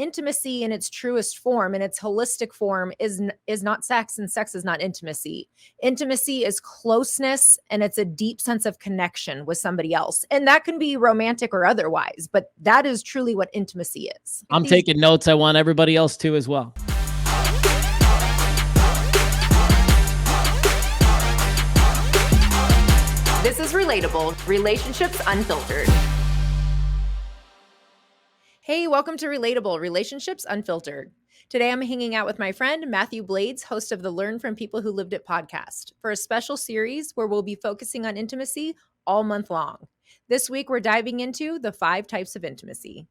intimacy in its truest form, in its holistic form, is not sex, and sex is not intimacy. Intimacy is closeness, and it's a deep sense of connection with somebody else. And that can be romantic or otherwise, but that is truly what intimacy is. I'm taking notes. I want everybody else to as well. This is Relatable, Relationships Unfiltered. Hey, welcome to Relatable, Relationships Unfiltered. Today I'm hanging out with my friend Mathew Blades, host of the Learn from People Who Lived It podcast, for a special series where we'll be focusing on intimacy all month long. This week we're diving into the 5 types of intimacy.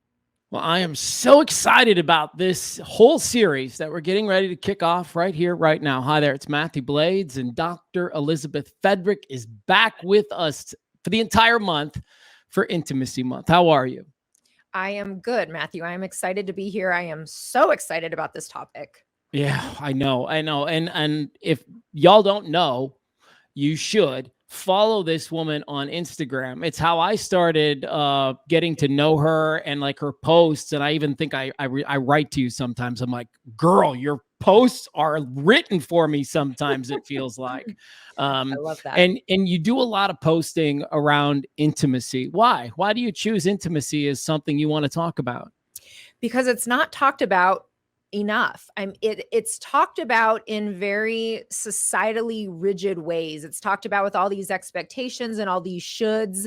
Well, I am so excited about this whole series that we're getting ready to kick off right here, right now. Hi there, it's Mathew Blades, and Dr. Elizabeth Fedrick is back with us for the entire month for Intimacy Month. How are you? I am good, Mathew. I am excited to be here. I am so excited about this topic. Yeah, I know. And if y'all don't know, you should follow this woman on Instagram. It's how I started getting to know her and like her posts. And I even think I write to you sometimes. I'm like, girl, your posts are written for me sometimes, it feels like. I love that. And you do a lot of posting around intimacy. Why? Why do you choose intimacy as something you want to talk about? Because it's not talked about enough. It's talked about in very societally rigid ways. It's talked about with all these expectations and all these shoulds,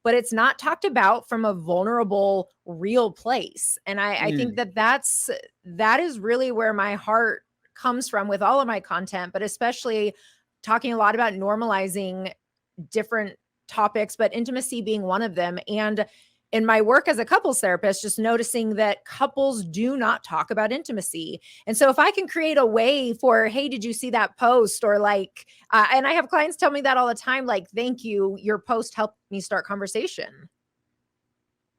but it's not talked about from a vulnerable, real place. And I think that is really where my heart comes from with all of my content, but especially talking a lot about normalizing different topics, but intimacy being one of them. And in my work as a couples therapist, just noticing that couples do not talk about intimacy. And so if I can create a way for, hey, did you see that post? Or like, and I have clients tell me that all the time, like, thank you, your post helped me start conversation.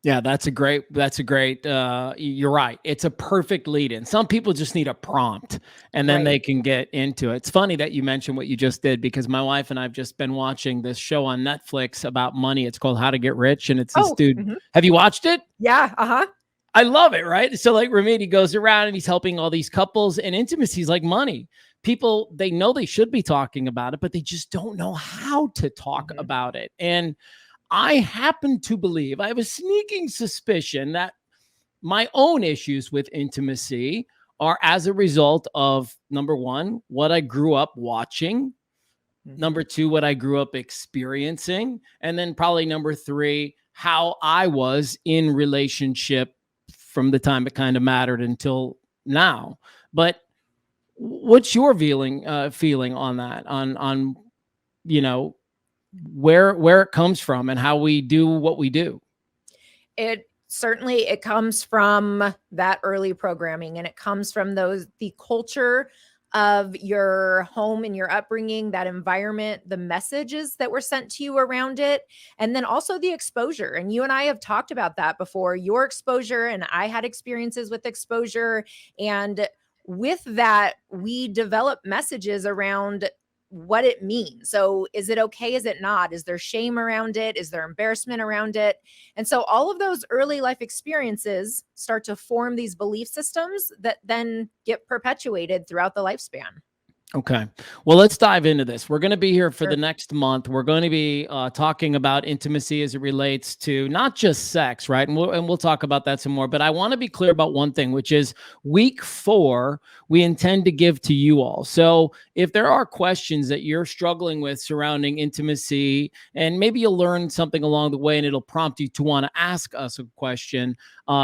Yeah, that's a great, you're right. It's a perfect lead in. Some people just need a prompt and then they can get into it. It's funny that you mentioned what you just did, because my wife and I've just been watching this show on Netflix about money. It's called How to Get Rich. And it's this dude. Mm-hmm. Have you watched it? Yeah. Uh-huh. I love it. Right. So like Ramit goes around and he's helping all these couples, and intimacy is like money. People, they know they should be talking about it, but they just don't know how to talk about it. And I happen to believe, I have a sneaking suspicion that my own issues with intimacy are as a result of, number one, what I grew up watching, number two, what I grew up experiencing, and then probably number three, how I was in relationship from the time it kind of mattered until now. But what's your feeling on that, on you know, where it comes from and how we do what we do? It comes from that early programming, and it comes from the culture of your home and your upbringing, that environment, the messages that were sent to you around it, and then also the exposure. And you and I have talked about that before, your exposure, and I had experiences with exposure. And with that, we develop messages around what it means. So is it okay? Is it not? Is there shame around it? Is there embarrassment around it? And so all of those early life experiences start to form these belief systems that then get perpetuated throughout the lifespan. Okay. Well, let's dive into this. We're going to be here for the next month. We're going to be talking about intimacy as it relates to not just sex, right? And we'll talk about that some more. But I want to be clear about one thing, which is week 4, we intend to give to you all. So if there are questions that you're struggling with surrounding intimacy, and maybe you'll learn something along the way and it'll prompt you to want to ask us a question,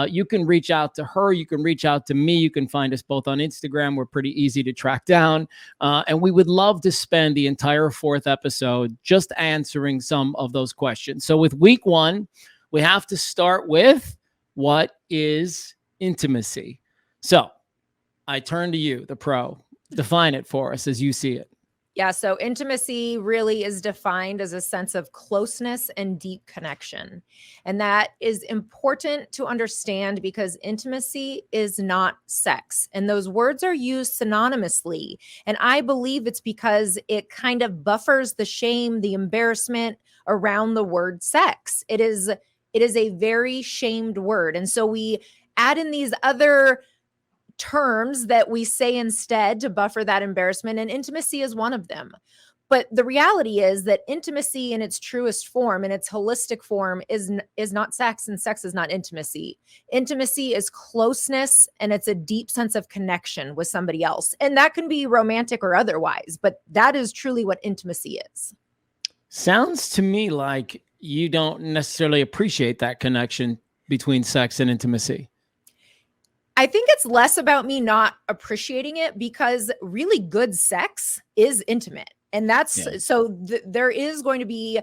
you can reach out to her. You can reach out to me. You can find us both on Instagram. We're pretty easy to track down. And we would love to spend the entire 4th episode just answering some of those questions. So with week 1, we have to start with, what is intimacy? So I turn to you, the pro. Define it for us as you see it. Yeah. So intimacy really is defined as a sense of closeness and deep connection. And that is important to understand because intimacy is not sex. And those words are used synonymously. And I believe it's because it kind of buffers the shame, the embarrassment around the word sex. It is a very shamed word. And so we add in these other terms that we say instead to buffer that embarrassment, and intimacy is one of them. But the reality is that intimacy in its truest form, in its holistic form, is not sex, and sex is not intimacy. Intimacy is closeness, and it's a deep sense of connection with somebody else. And that can be romantic or otherwise, but that is truly what intimacy is. Sounds to me like you don't necessarily appreciate that connection between sex and intimacy. I think it's less about me not appreciating it, because really good sex is intimate. And that's so there is going to be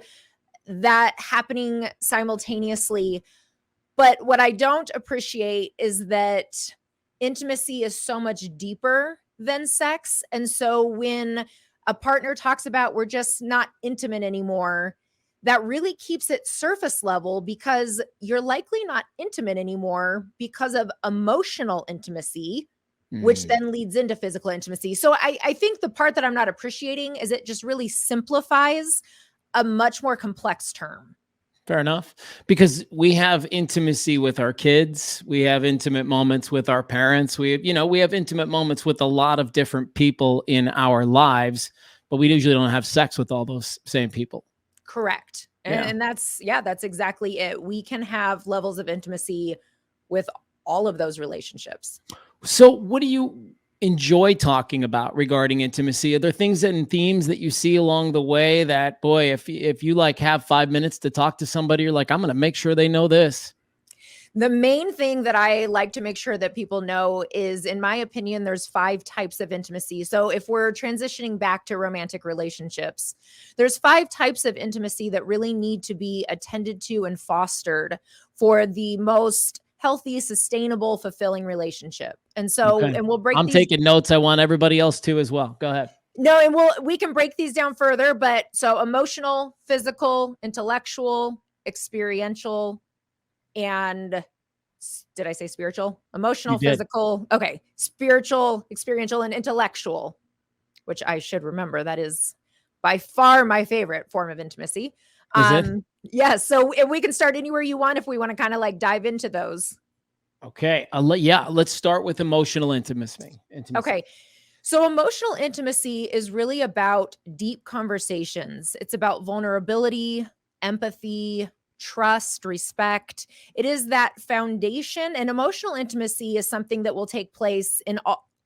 that happening simultaneously. But what I don't appreciate is that intimacy is so much deeper than sex. And so when a partner talks about we're just not intimate anymore, that really keeps it surface level, because you're likely not intimate anymore because of emotional intimacy, which then leads into physical intimacy. So I think the part that I'm not appreciating is it just really simplifies a much more complex term. Fair enough. Because we have intimacy with our kids. We have intimate moments with our parents. We have intimate moments with a lot of different people in our lives, but we usually don't have sex with all those same people. Correct. And that's exactly it. We can have levels of intimacy with all of those relationships. So what do you enjoy talking about regarding intimacy? Are there things and themes that you see along the way that, boy, if you like have 5 minutes to talk to somebody, you're like, I'm going to make sure they know this? The main thing that I like to make sure that people know is, in my opinion, there's 5 types of intimacy. So if we're transitioning back to romantic relationships, there's 5 types of intimacy that really need to be attended to and fostered for the most healthy, sustainable, fulfilling relationship. And so, Okay. and we'll break I'm taking notes. I want everybody else to as well. Go ahead. No, and we can break these down further, but so emotional, physical, intellectual, experiential, and did I say spiritual? Emotional, physical. Okay. Spiritual, experiential, and intellectual, which I should remember. That is by far my favorite form of intimacy. Is it? Yes. So we can start anywhere you want if we want to kind of like dive into those. Okay. Let's start with emotional intimacy. Okay. So emotional intimacy is really about deep conversations. It's about vulnerability, empathy, trust, respect. It is that foundation, and emotional intimacy is something that will take place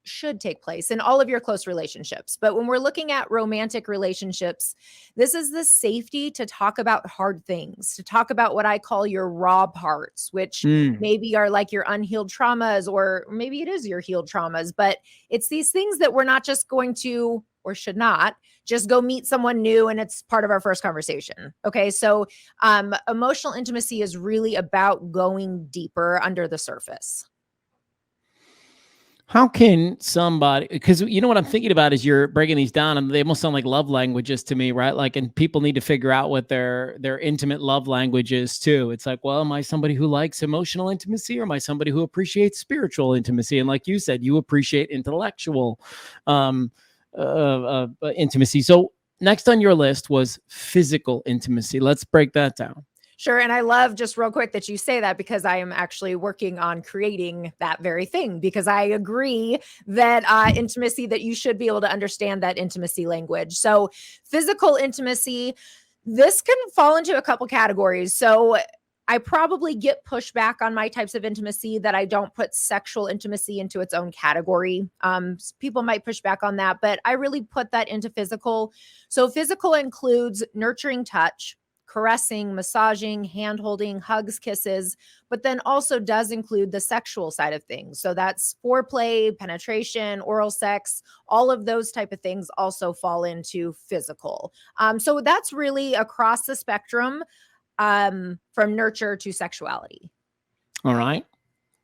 should take place in all of your close relationships. But when we're looking at romantic relationships, this is the safety to talk about hard things, to talk about what I call your raw parts, which maybe are like your unhealed traumas, or maybe it is your healed traumas, but it's these things that we're not just going to, or should not just go meet someone new and it's part of our first conversation. Okay. So emotional intimacy is really about going deeper under the surface. How can somebody, because you know what I'm thinking about is you're breaking these down and they almost sound like love languages to me, right? Like, and people need to figure out what their intimate love language is too. It's like, well, am I somebody who likes emotional intimacy, or am I somebody who appreciates spiritual intimacy? And like you said, you appreciate intellectual intimacy. So next on your list was physical intimacy. Let's break that down. Sure. And I love, just real quick, that you say that, because I am actually working on creating that very thing, because I agree that intimacy, that you should be able to understand that intimacy language. So physical intimacy, this can fall into a couple categories. So I probably get pushback on my types of intimacy that I don't put sexual intimacy into its own category. People might push back on that, but I really put that into physical. So physical includes nurturing touch, caressing, massaging, hand holding, hugs, kisses, but then also does include the sexual side of things. So that's foreplay, penetration, oral sex, all of those type of things also fall into physical. So that's really across the spectrum, from nurture to sexuality. All right.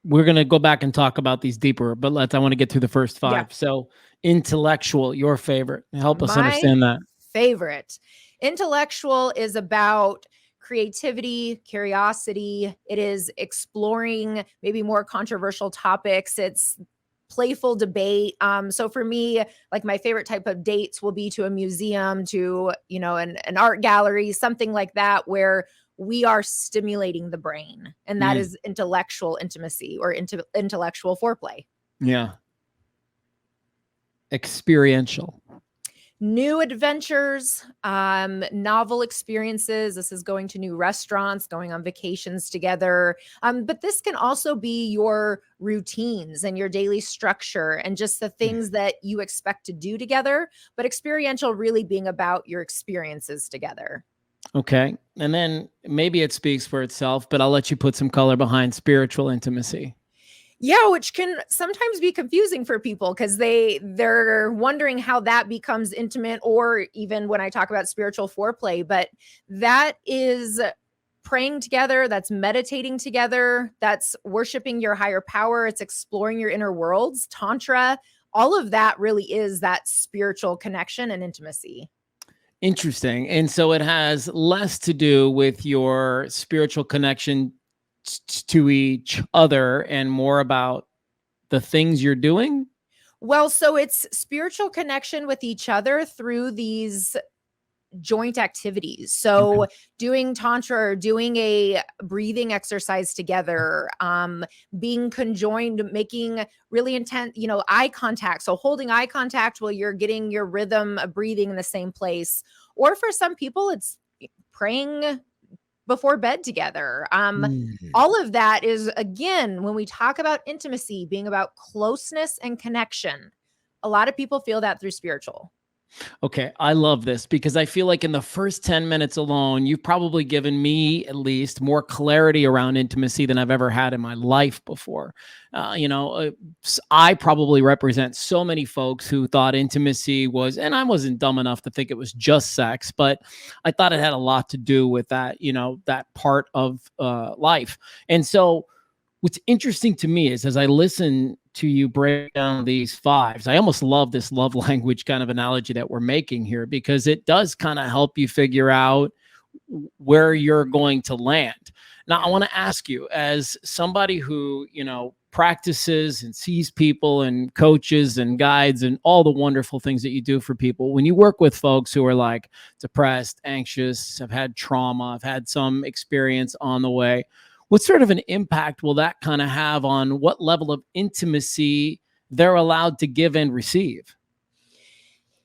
We're going to go back and talk about these deeper, but I want to get through the first 5. Yeah. So intellectual, your favorite. Help us understand that. Favorite. Intellectual is about creativity, curiosity. It is exploring maybe more controversial topics. It's playful debate. So for me, like my favorite type of dates will be to a museum, to, an art gallery, something like that, where we are stimulating the brain, and that is intellectual intimacy or intellectual foreplay. Yeah. Experiential. New adventures, novel experiences. This is going to new restaurants, going on vacations together. But this can also be your routines and your daily structure and just the things that you expect to do together. But experiential really being about your experiences together. Okay. And then maybe it speaks for itself, but I'll let you put some color behind spiritual intimacy. Yeah, which can sometimes be confusing for people because they're wondering how that becomes intimate, or even when I talk about spiritual foreplay. But that is praying together, that's meditating together, that's worshiping your higher power, it's exploring your inner worlds. Tantra, all of that really is that spiritual connection and intimacy. Interesting. And so it has less to do with your spiritual connection to each other and more about the things you're doing. Well, so it's spiritual connection with each other through these joint activities. So doing tantra or doing a breathing exercise together, being conjoined, making really intense, eye contact. So holding eye contact while you're getting your rhythm of breathing in the same place. Or for some people, it's praying before bed together. All of that is, again, when we talk about intimacy, being about closeness and connection, a lot of people feel that through spiritual. Okay, I love this because I feel like in the first 10 minutes alone, you've probably given me at least more clarity around intimacy than I've ever had in my life before. I probably represent so many folks who thought intimacy was, and I wasn't dumb enough to think it was just sex, but I thought it had a lot to do with that, that part of life. And so, what's interesting to me is as I listen to you break down these fives, I almost love this love language kind of analogy that we're making here because it does kind of help you figure out where you're going to land. Now, I want to ask you, as somebody who, practices and sees people and coaches and guides and all the wonderful things that you do for people, when you work with folks who are like depressed, anxious, have had trauma, have had some experience on the way, what sort of an impact will that kind of have on what level of intimacy they're allowed to give and receive?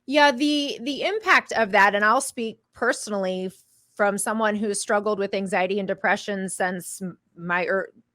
Yeah, the impact of that, and I'll speak personally from someone who struggled with anxiety and depression since my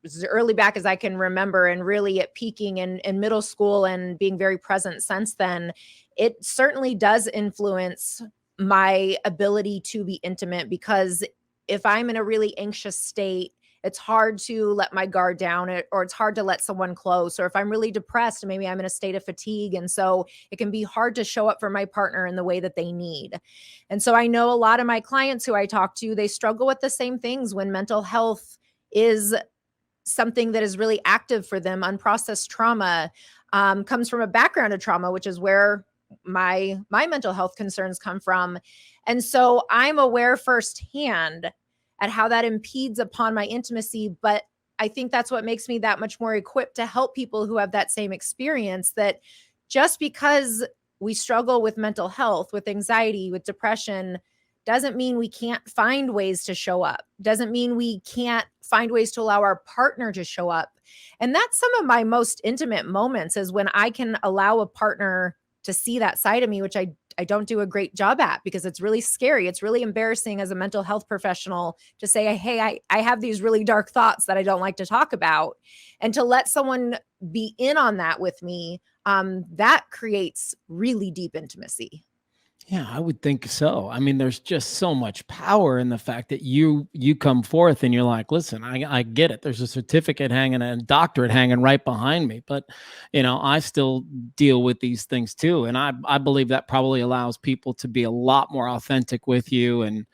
as early back as I can remember, and really at peaking in middle school and being very present since then. It certainly does influence my ability to be intimate, because if I'm in a really anxious state, it's hard to let my guard down, or it's hard to let someone close. Or if I'm really depressed, maybe I'm in a state of fatigue. And so it can be hard to show up for my partner in the way that they need. And so I know a lot of my clients who I talk to, they struggle with the same things when mental health is something that is really active for them. Unprocessed trauma comes from a background of trauma, which is where my mental health concerns come from. And so I'm aware firsthand at how that impedes upon my intimacy. But I think that's what makes me that much more equipped to help people who have that same experience, that just because we struggle with mental health, with anxiety, with depression, doesn't mean we can't find ways to show up. Doesn't mean we can't find ways to allow our partner to show up. And that's some of my most intimate moments, is when I can allow a partner to see that side of me, which I don't do a great job at, because it's really scary. It's really embarrassing as a mental health professional to say, hey, I have these really dark thoughts that I don't like to talk about. And to let someone be in on that with me, that creates really deep intimacy. Yeah, I would think so. I mean, there's just so much power in the fact that you come forth and you're like, listen, I get it. There's a certificate hanging and a doctorate hanging right behind me, but I still deal with these things too. And I believe that probably allows people to be a lot more authentic with you. And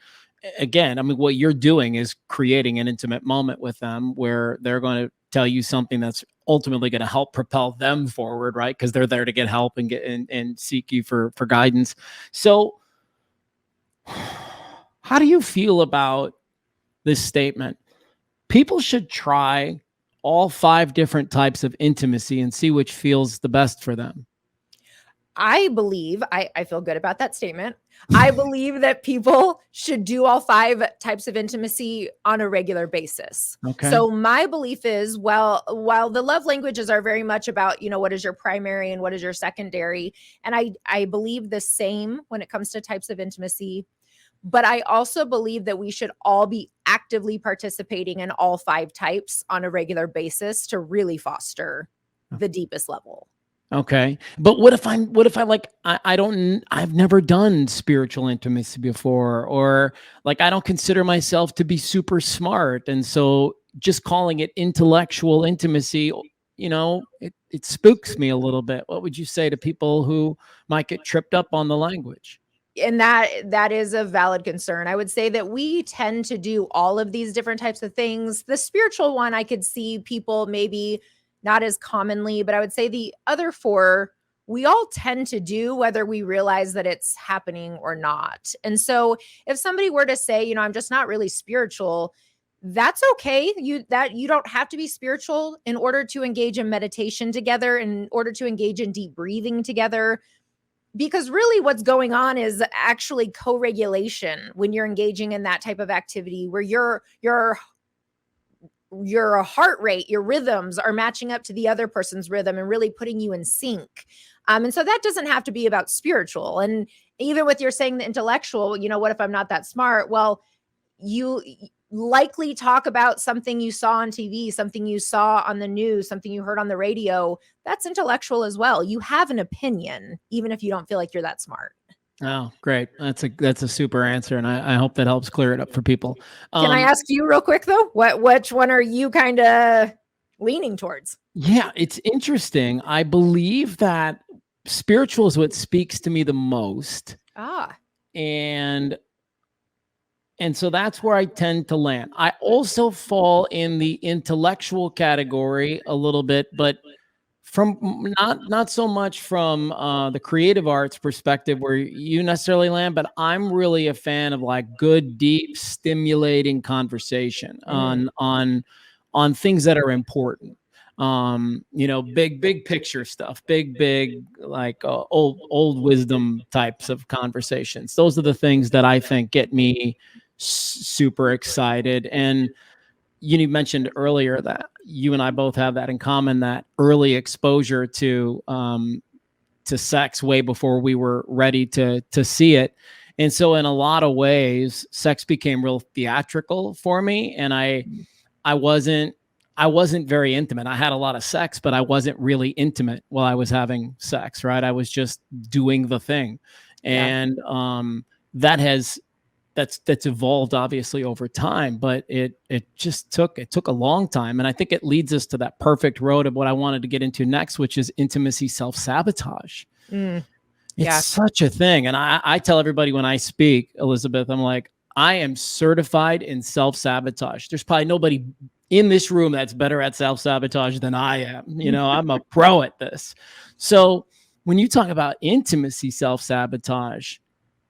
again, I mean, what you're doing is creating an intimate moment with them where they're going to tell you something that's ultimately going to help propel them forward, right? Because they're there to get help and get and seek you for guidance. So, how do you feel about this statement? People should try all 5 different types of intimacy and see which feels the best for them. I believe, I feel good about that statement. I believe that people should do all 5 types of intimacy on a regular basis. Okay. So my belief is, well, while the love languages are very much about, what is your primary and what is your secondary, and I believe the same when it comes to types of intimacy, but I also believe that we should all be actively participating in all 5 types on a regular basis to really foster the deepest level. Okay. But what if I've never done spiritual intimacy before, or like, I don't consider myself to be super smart. And so just calling it intellectual intimacy, it spooks me a little bit. What would you say to people who might get tripped up on the language? And that is a valid concern. I would say that we tend to do all of these different types of things. The spiritual one, I could see people maybe not as commonly, but I would say the other 4 we all tend to do, whether we realize that it's happening or not. And so if somebody were to say, I'm just not really spiritual, that's okay. You don't have to be spiritual in order to engage in meditation together, in order to engage in deep breathing together, because really what's going on is actually co-regulation when you're engaging in that type of activity, where your heart rate, your rhythms are matching up to the other person's rhythm and really putting you in sync. And so that doesn't have to be about spiritual. And even with you're saying the intellectual, what if I'm not that smart? Well, you likely talk about something you saw on TV, something you saw on the news, something you heard on the radio. That's intellectual as well. You have an opinion, even if you don't feel like you're that smart. Oh, great. That's a super answer. And I hope that helps clear it up for people. Can I ask you real quick though? Which one are you kind of leaning towards? Yeah, it's interesting. I believe that spiritual is what speaks to me the most. And so that's where I tend to land. I also fall in the intellectual category a little bit, but from not so much from the creative arts perspective where you necessarily land, but I'm really a fan of like good, deep, stimulating conversation on things that are important. Big picture stuff, big like old wisdom types of conversations. Those are the things that I think get me super excited. And you mentioned earlier that you and I both have that in common, that early exposure to sex way before we were ready to see it. And so in a lot of ways, sex became real theatrical for me. And I wasn't very intimate. I had a lot of sex, but I wasn't really intimate while I was having sex, right? I was just doing the thing. And that's evolved obviously over time, but it took a long time. And I think it leads us to that perfect road of what I wanted to get into next, which is intimacy self-sabotage. It's such a thing. And I tell everybody when I speak, Elizabeth, I'm like, I am certified in self-sabotage. There's probably nobody in this room that's better at self-sabotage than I am. I'm a pro at this. So when you talk about intimacy self-sabotage,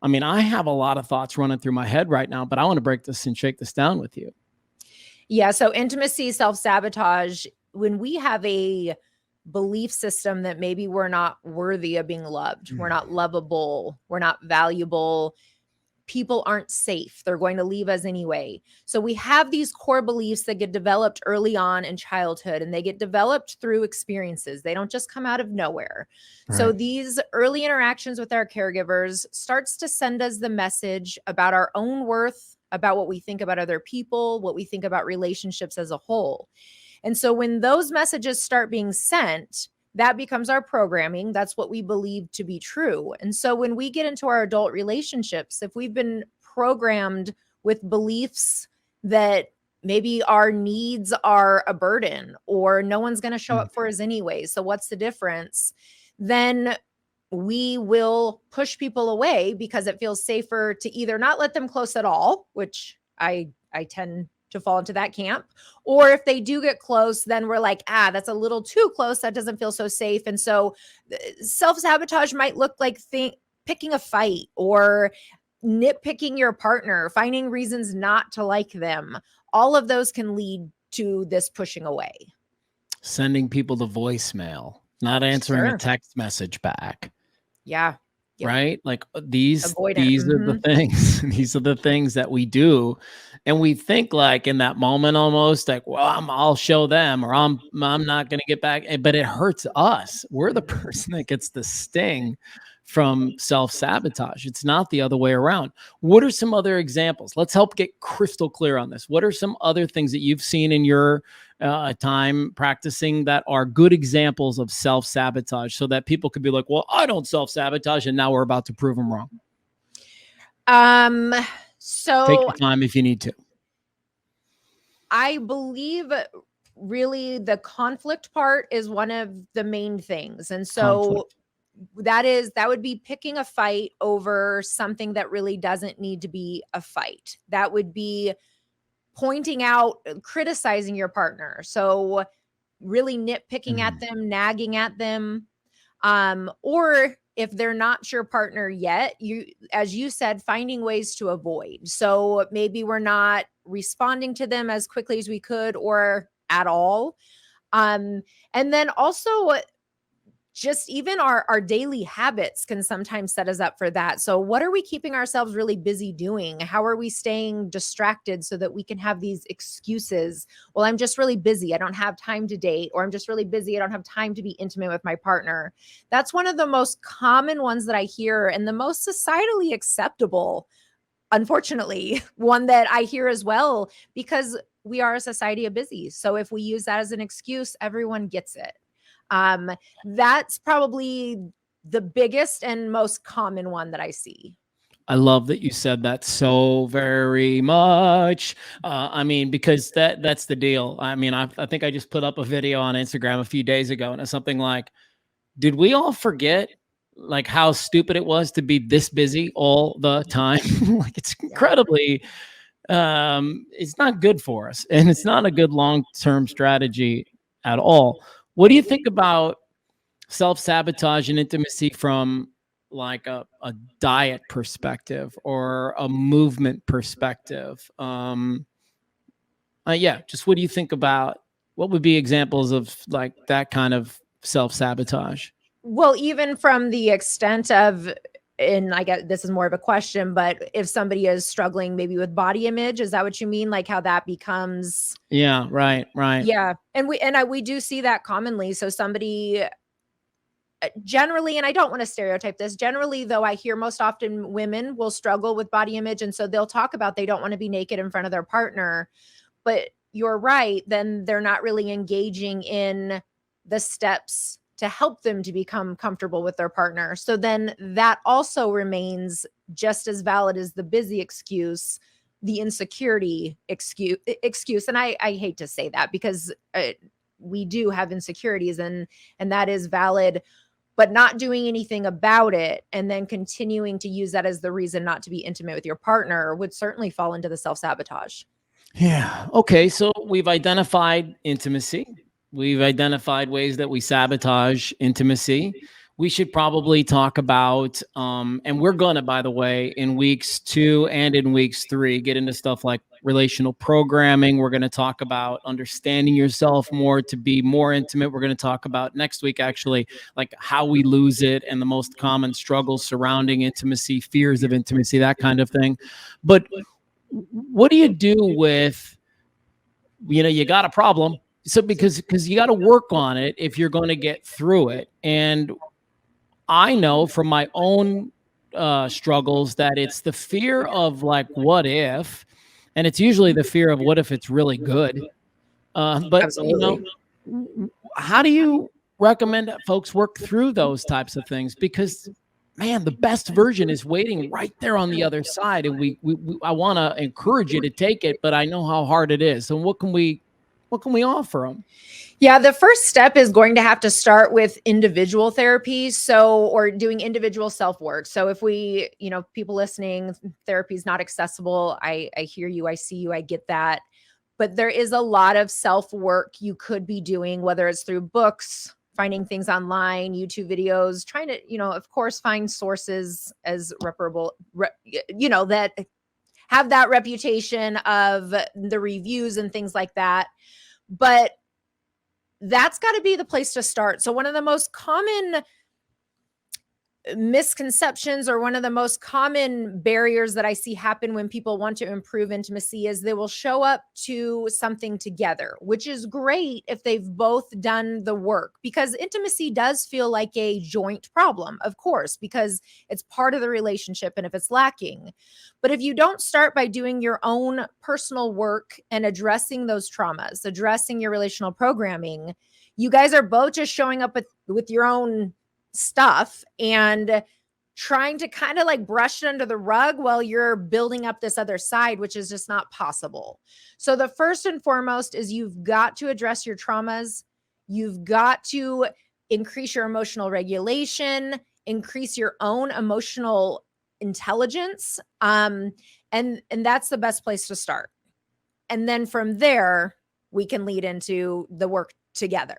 I mean, I have a lot of thoughts running through my head right now, but I want to break this and shake this down with you. Yeah. So intimacy, self-sabotage, when we have a belief system that maybe we're not worthy of being loved, we're not lovable, we're not valuable, people aren't safe, they're going to leave us anyway. So we have these core beliefs that get developed early on in childhood, and they get developed through experiences. They don't just come out of nowhere. Right. So these early interactions with our caregivers starts to send us the message about our own worth, about what we think about other people, what we think about relationships as a whole. And so when those messages start being sent, that becomes our programming. That's what we believe to be true. And so when we get into our adult relationships, if we've been programmed with beliefs that maybe our needs are a burden, or no one's going to show up for us anyway, so what's the difference? Then we will push people away because it feels safer to either not let them close at all, which I tend to fall into that camp. Or if they do get close, then we're like, that's a little too close. That doesn't feel so safe. And so self-sabotage might look like picking a fight, or nitpicking your partner, finding reasons not to like them. All of those can lead to this pushing away. Sending people to voicemail, not answering a text message back. Yeah. Yep. right? Like these Avoidant. are the things, these are the things that we do. And we think like in that moment almost like, well, I'll show them, or I'm not going to get back. But it hurts us. We're the person that gets the sting from self-sabotage. It's not the other way around. What are some other examples? Let's help get crystal clear on this. What are some other things that you've seen in your time practicing that are good examples of self-sabotage, so that people could be like, well, I don't self-sabotage, and now we're about to prove them wrong? Take So your time if you need to. I believe really the conflict part is one of the main things. And so Conflict. that would be picking a fight over something that really doesn't need to be a fight. That would be pointing out, criticizing your partner. So really nitpicking at them, nagging at them. Or if they're not your partner yet, you, as you said, finding ways to avoid. So maybe we're not responding to them as quickly as we could or at all. Um, and then also just even our daily habits can sometimes set us up for that. So what are we keeping ourselves really busy doing? How are we staying distracted so that we can have these excuses? Well, I'm just really busy, I don't have time to date, or I'm just really busy, I don't have time to be intimate with my partner. That's one of the most common ones that I hear, and the most societally acceptable, unfortunately, one that I hear as well, because we are a society of busy. So if we use that as an excuse, everyone gets it. Um, that's probably the biggest and most common one that I see. I love that you said that so very much. I mean, because that's the deal. I mean, I think I just put up a video on Instagram a few days ago, and it's something like, did we all forget like how stupid it was to be this busy all the time? Like it's Yeah. incredibly it's not good for us, and it's not a good long-term strategy at all. What do you think about self-sabotage and intimacy from like a diet perspective or a movement perspective? Yeah, just what do you think about, what would be examples of like that kind of self-sabotage? Well, even from the extent of, and I get this is more of a question, but if somebody is struggling maybe with body image, is that what you mean? Like how that becomes, Yeah, right, right. yeah. And we do see that commonly. So somebody generally, and I don't want to stereotype this, generally though, I hear most often women will struggle with body image, and so they'll talk about they don't want to be naked in front of their partner. But you're right, then they're not really engaging in the steps to help them to become comfortable with their partner. So then that also remains just as valid as the busy excuse, the insecurity excuse. And I hate to say that, because we do have insecurities, and that is valid, but not doing anything about it and then continuing to use that as the reason not to be intimate with your partner would certainly fall into the self-sabotage. Yeah. Okay. So we've identified intimacy. We've identified ways that we sabotage intimacy. We should probably talk about, and we're gonna, by the way, in weeks 2 and in weeks 3, get into stuff like relational programming. We're gonna talk about understanding yourself more to be more intimate. We're gonna talk about next week, actually, like how we lose it and the most common struggles surrounding intimacy, fears of intimacy, that kind of thing. But what do you do with, you got a problem, so because you got to work on it if you're going to get through it. And I know from my own struggles that it's the fear of like, what if, and it's usually the fear of what if it's really good. But Absolutely. how do you recommend that folks work through those types of things? Because man, the best version is waiting right there on the other side, and we I want to encourage you to take it, but I know how hard it is. So what can we offer them? Yeah, the first step is going to have to start with individual therapy. So, or doing individual self work. So, if we, people listening, therapy is not accessible. I hear you, I see you, I get that. But there is a lot of self work you could be doing, whether it's through books, finding things online, YouTube videos, trying to, of course, find sources as reparable, that have that reputation of the reviews and things like that. But that's got to be the place to start. So one of the most common misconceptions, or one of the most common barriers that I see happen when people want to improve intimacy, is they will show up to something together, which is great if they've both done the work, because intimacy does feel like a joint problem, of course, because it's part of the relationship and if it's lacking. But if you don't start by doing your own personal work and addressing those traumas, addressing your relational programming, you guys are both just showing up with your own stuff and trying to kind of like brush it under the rug while you're building up this other side, which is just not possible. So the first and foremost is you've got to address your traumas. You've got to increase your emotional regulation, increase your own emotional intelligence. And that's the best place to start. And then from there, we can lead into the work together.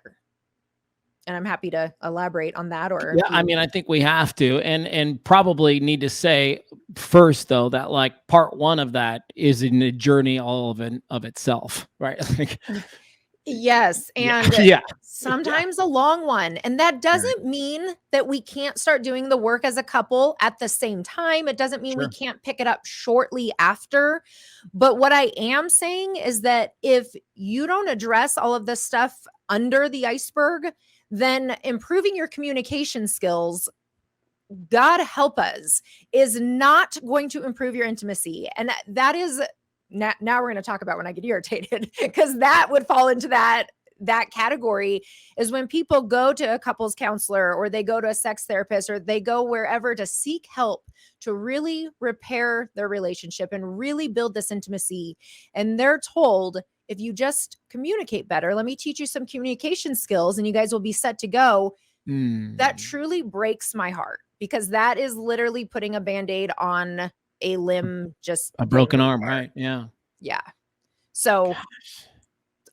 And I'm happy to elaborate on that. Or yeah, I mean, I think we have to, and probably need to say first though that like part one of that is in a journey all of itself, right? Like, yes, and yeah, sometimes a long one. And that doesn't mean that we can't start doing the work as a couple at the same time. It doesn't mean we can't pick it up shortly after. But what I am saying is that if you don't address all of this stuff under the iceberg, then improving your communication skills, God help us, is not going to improve your intimacy. And that is now we're going to talk about when I get irritated, because that would fall into that category, is when people go to a couples counselor or they go to a sex therapist or they go wherever to seek help to really repair their relationship and really build this intimacy. And they're told, if you just communicate better, let me teach you some communication skills and you guys will be set to go. That truly breaks my heart, because that is literally putting a Band-Aid on a limb, just a broken arm, right? Yeah. Yeah. So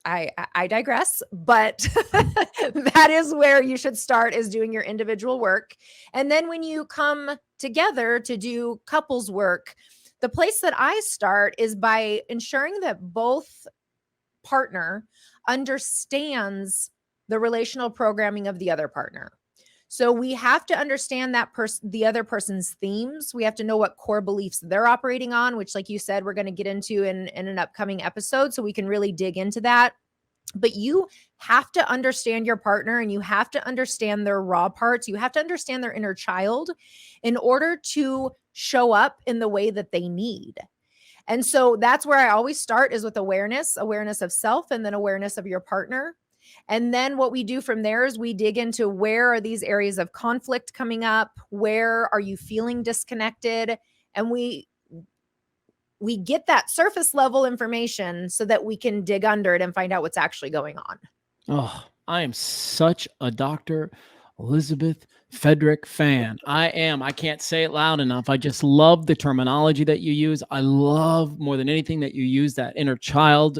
I digress, but that is where you should start, is doing your individual work. And then when you come together to do couples work, the place that I start is by ensuring that both partner understands the relational programming of the other partner. So we have to understand that the other person's themes. We have to know what core beliefs they're operating on, which, like you said, we're going to get into in an upcoming episode, so we can really dig into that. But you have to understand your partner, and you have to understand their raw parts. You have to understand their inner child in order to show up in the way that they need. And so that's where I always start, is with awareness of self, and then awareness of your partner. And then what we do from there is we dig into, where are these areas of conflict coming up? Where are you feeling disconnected? And we get that surface level information so that we can dig under it and find out what's actually going on. Oh, I am such a Dr. Elizabeth Fedrick fan. I am. I can't say it loud enough. I just love the terminology that you use. I love more than anything that you use that inner child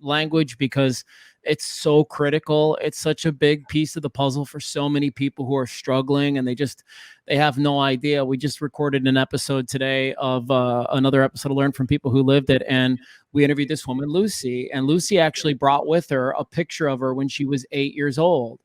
language, because it's so critical. It's such a big piece of the puzzle for so many people who are struggling, and they have no idea. We just recorded an episode today of another episode of Learn from People Who Lived It. And we interviewed this woman, Lucy, and Lucy actually brought with her a picture of her when she was 8 years old.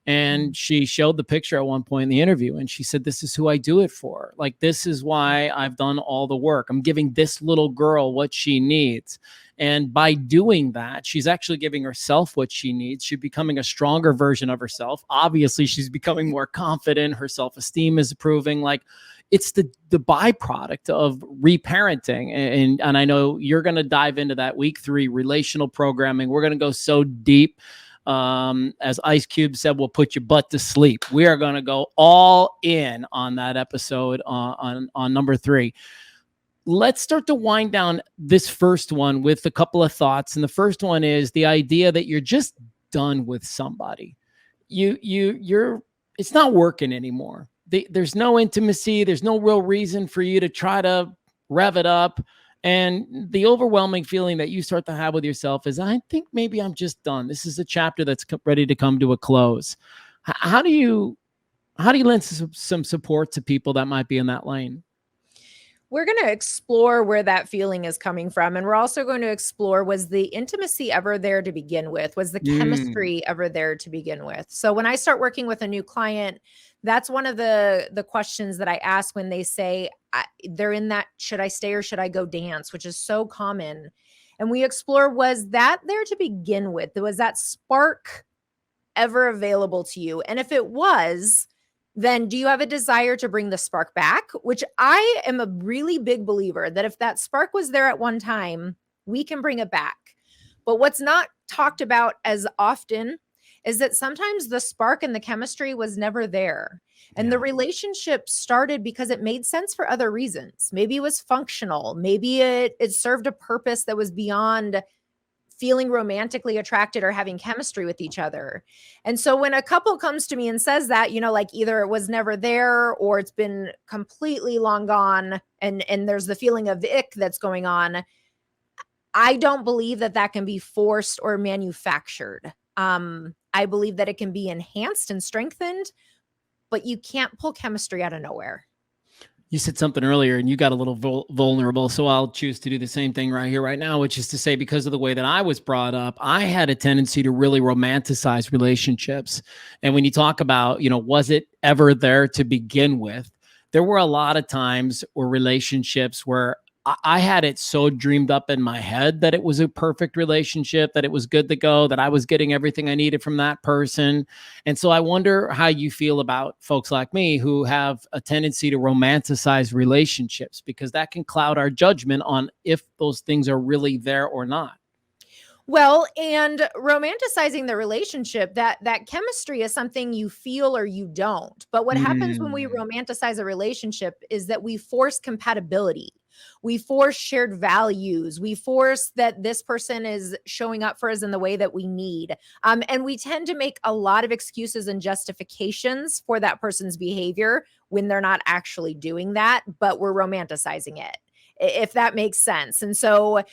And she showed the picture at one point in the interview, and she said, this is who I do it for. Like, this is why I've done all the work. I'm giving this little girl what she needs. And by doing that, she's actually giving herself what she needs. She's becoming a stronger version of herself. Obviously, she's becoming more confident. Her self-esteem is improving. Like, it's the byproduct of reparenting. And I know you're going to dive into that week 3 relational programming. We're going to go so deep. As Ice Cube said, we'll put your butt to sleep. We are going to go all in on that episode on number 3. Let's start to wind down this first one with a couple of thoughts. And the first one is the idea that you're just done with somebody. It's not working anymore. There's no intimacy. There's no real reason for you to try to rev it up. And the overwhelming feeling that you start to have with yourself is, I think maybe I'm just done. This is a chapter that's ready to come to a close. How do you lend some support to people that might be in that lane? We're going to explore where that feeling is coming from. And we're also going to explore, was the intimacy ever there to begin with? Was the Mm, chemistry ever there to begin with? So when I start working with a new client, that's one of the questions that I ask when they say they're in that, should I stay or should I go dance, which is so common. And we explore, was that there to begin with? Was that spark ever available to you? And if it was, then do you have a desire to bring the spark back? Which I am a really big believer that if that spark was there at one time, we can bring it back. But what's not talked about as often is that sometimes the spark and the chemistry was never there. And the yeah. relationship started because it made sense for other reasons. Maybe it was functional. Maybe it served a purpose that was beyond feeling romantically attracted or having chemistry with each other. And so when a couple comes to me and says that, like either it was never there or it's been completely long gone and there's the feeling of ick that's going on, I don't believe that that can be forced or manufactured. I believe that it can be enhanced and strengthened, but you can't pull chemistry out of nowhere. You said something earlier and you got a little vulnerable. So I'll choose to do the same thing right here, right now, which is to say, because of the way that I was brought up, I had a tendency to really romanticize relationships. And when you talk about, was it ever there to begin with? There were a lot of times or relationships where I had it so dreamed up in my head that it was a perfect relationship, that it was good to go, that I was getting everything I needed from that person. And so I wonder how you feel about folks like me who have a tendency to romanticize relationships, because that can cloud our judgment on if those things are really there or not. Well, and romanticizing the relationship, that chemistry is something you feel or you don't. But what happens when we Mm, romanticize a relationship is that we force compatibility. We force shared values. We force that this person is showing up for us in the way that we need. And we tend to make a lot of excuses and justifications for that person's behavior when they're not actually doing that, but we're romanticizing it, if that makes sense. And so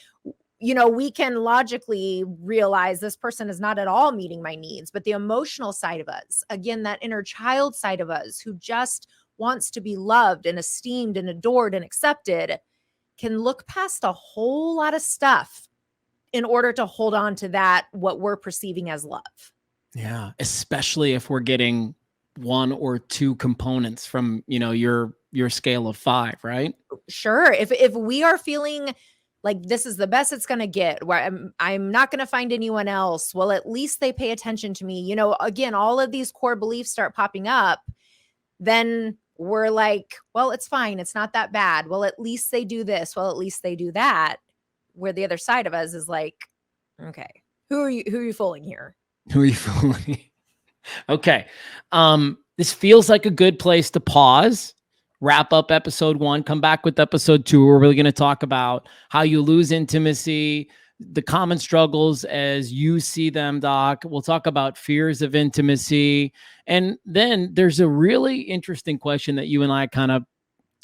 we can logically realize this person is not at all meeting my needs, but the emotional side of us, again, that inner child side of us who just wants to be loved and esteemed and adored and accepted, can look past a whole lot of stuff in order to hold on to that, what we're perceiving as love. yeah, especially if we're getting one or two components from, your scale of 5, right? Sure. If we are feeling like this is the best it's going to get, where I'm not going to find anyone else, well, at least they pay attention to me. Again, all of these core beliefs start popping up. Then we're like, well, it's fine. It's not that bad. Well, at least they do this. Well, at least they do that. Where the other side of us is like, okay, who are you fooling here? Who are you fooling? Okay. This feels like a good place to pause, wrap up episode 1, come back with episode 2. We're really going to talk about how you lose intimacy, the common struggles as you see them, Doc. We'll talk about fears of intimacy. And then there's a really interesting question that you and I kind of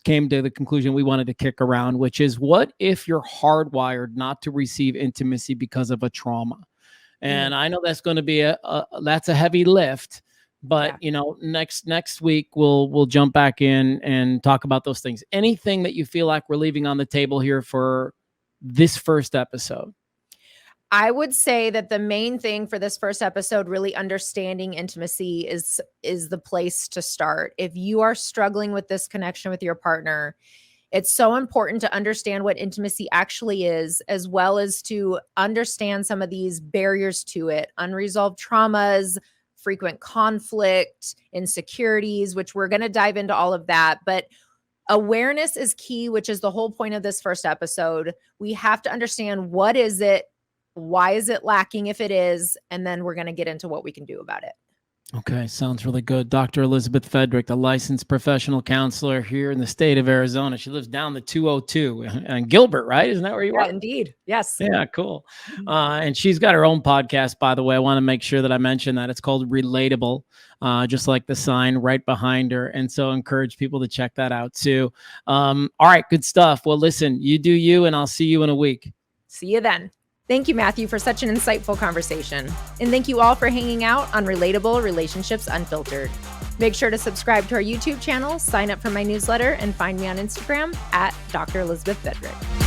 came to the conclusion we wanted to kick around, which is, what if you're hardwired not to receive intimacy because of a trauma? And I know that's going to be that's a heavy lift, but Yeah. next week we'll jump back in and talk about those things. Anything that you feel like we're leaving on the table here for this first episode? I would say that the main thing for this first episode, really understanding intimacy, is the place to start. If you are struggling with this connection with your partner, it's so important to understand what intimacy actually is, as well as to understand some of these barriers to it, unresolved traumas, frequent conflict, insecurities, which we're going to dive into all of that. But awareness is key, which is the whole point of this first episode. We have to understand, what is it? Why is it lacking if it is? And then we're going to get into what we can do about it. Okay, sounds really good. Dr. Elizabeth Fedrick, a licensed professional counselor here in the state of Arizona. She lives down the 202 in Gilbert, right? Isn't that where you are? Indeed. Yes. Yeah, cool. And she's got her own podcast, by the way. I want to make sure that I mention that. It's called Relatable, just like the sign right behind her. And so I encourage people to check that out too. All right, good stuff. Well, listen, you do you, and I'll see you in a week. See you then. Thank you, Matthew, for such an insightful conversation. And thank you all for hanging out on Relatable Relationships Unfiltered. Make sure to subscribe to our YouTube channel, sign up for my newsletter, and find me on Instagram at Dr. Elizabeth Fedrick.